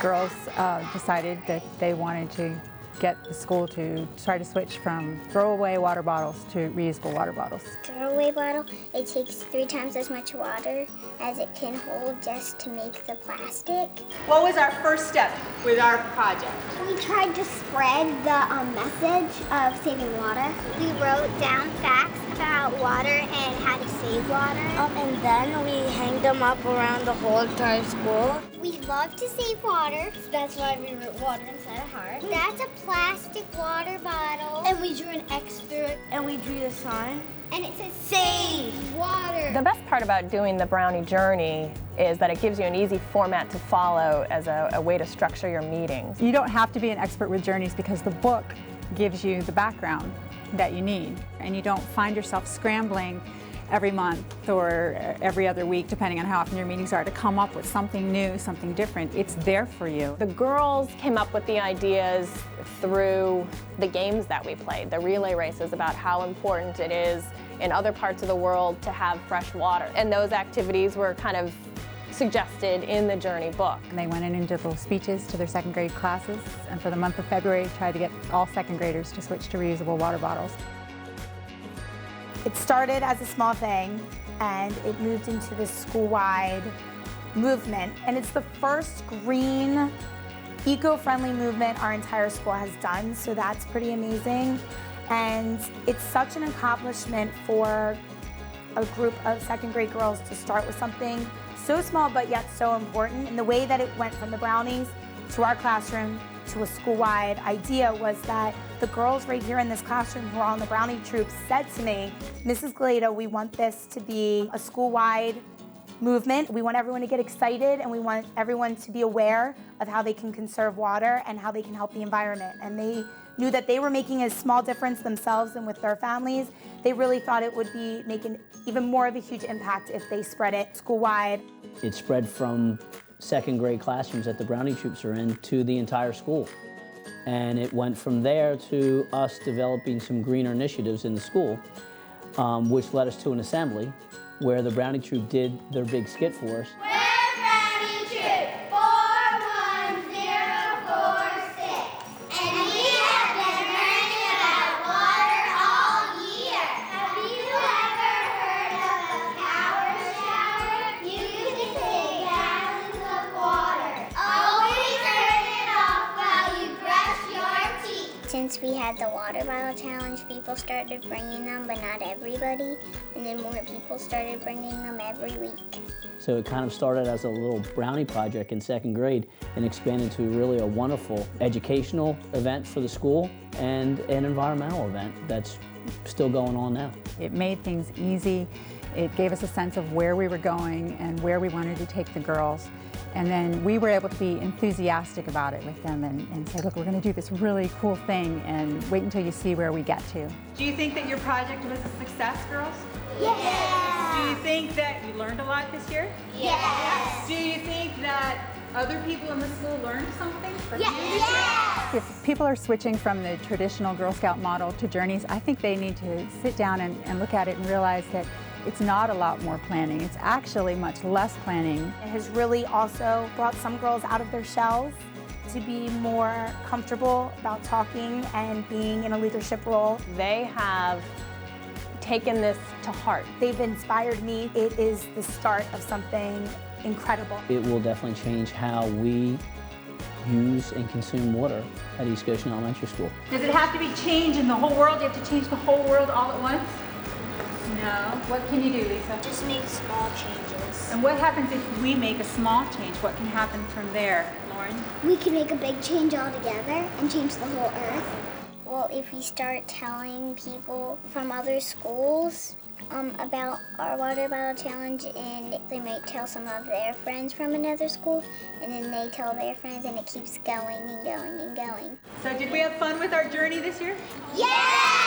girls decided that they wanted to get the school to try to switch from throwaway water bottles to reusable water bottles. Throwaway bottle, it takes 3 times as much water as it can hold just to make the plastic. What was our first step with our project? We tried to spread the message of saving water. We wrote down facts about water and how to save water. And then we hanged them up around the whole entire school. We love to save water. So that's why we wrote water inside a heart. That's a plastic water bottle. And we drew an X through it. And we drew the sign. And it says save water. The best part about doing the Brownie Journey is that it gives you an easy format to follow as a way to structure your meetings. You don't have to be an expert with journeys because the book gives you the background that you need, and you don't find yourself scrambling every month or every other week, depending on how often your meetings are, to come up with something new, something different. It's there for you. The girls came up with the ideas through the games that we played, the relay races, about how important it is in other parts of the world to have fresh water. And those activities were kind of suggested in the Journey book. And they went in and did little speeches to their second grade classes, and for the month of February tried to get all second graders to switch to reusable water bottles. It started as a small thing and it moved into this school-wide movement, and it's the first green, eco-friendly movement our entire school has done, so that's pretty amazing. And it's such an accomplishment for a group of second grade girls to start with something so small but yet so important. And the way that it went from the Brownies to our classroom to a school-wide idea was that the girls right here in this classroom who are on the Brownie troop said to me, Mrs. Galeta, we want this to be a school-wide movement. We want everyone to get excited, and we want everyone to be aware of how they can conserve water and how they can help the environment. And they knew that they were making a small difference themselves and with their families. They really thought it would be making even more of a huge impact if they spread it school-wide. It spread from second grade classrooms that the Brownie troops are in to the entire school. And it went from there to us developing some greener initiatives in the school, which led us to an assembly where the Brownie troop did their big skit for us. We're Brownie Troop 41046, and we have been learning about water all year. Have you ever heard of a power shower? You can save gallons of water. Always turn it off while you brush your teeth. Since we had the water bottle challenge, people started bringing them, but not everybody. And then more people started bringing them every week. So it kind of started as a little brownie project in second grade and expanded to really a wonderful educational event for the school and an environmental event that's still going on now. It made things easy. It gave us a sense of where we were going and where we wanted to take the girls. And then we were able to be enthusiastic about it with them and say, look, we're going to do this really cool thing, and wait until you see where we get to. Do you think that your project was a success, girls? Yes! Do you think that you learned a lot this year? Yes! Do you think that other people in the school learned something from you? Yes! If people are switching from the traditional Girl Scout model to Journeys, I think they need to sit down and look at it and realize that it's not a lot more planning. It's actually much less planning. It has really also brought some girls out of their shells to be more comfortable about talking and being in a leadership role. They have taken this to heart. They've inspired me. It is the start of something incredible. It will definitely change how we use and consume water at East Goshen Elementary School. Does it have to be changed in the whole world? Do you have to change the whole world all at once? No. What can you do, Lisa? Just make small changes. And what happens if we make a small change? What can happen from there, Lauren? We can make a big change altogether and change the whole earth. Well, if we start telling people from other schools about our water bottle challenge, and they might tell some of their friends from another school, and then they tell their friends, and it keeps going and going and going. So did we have fun with our journey this year? Yeah!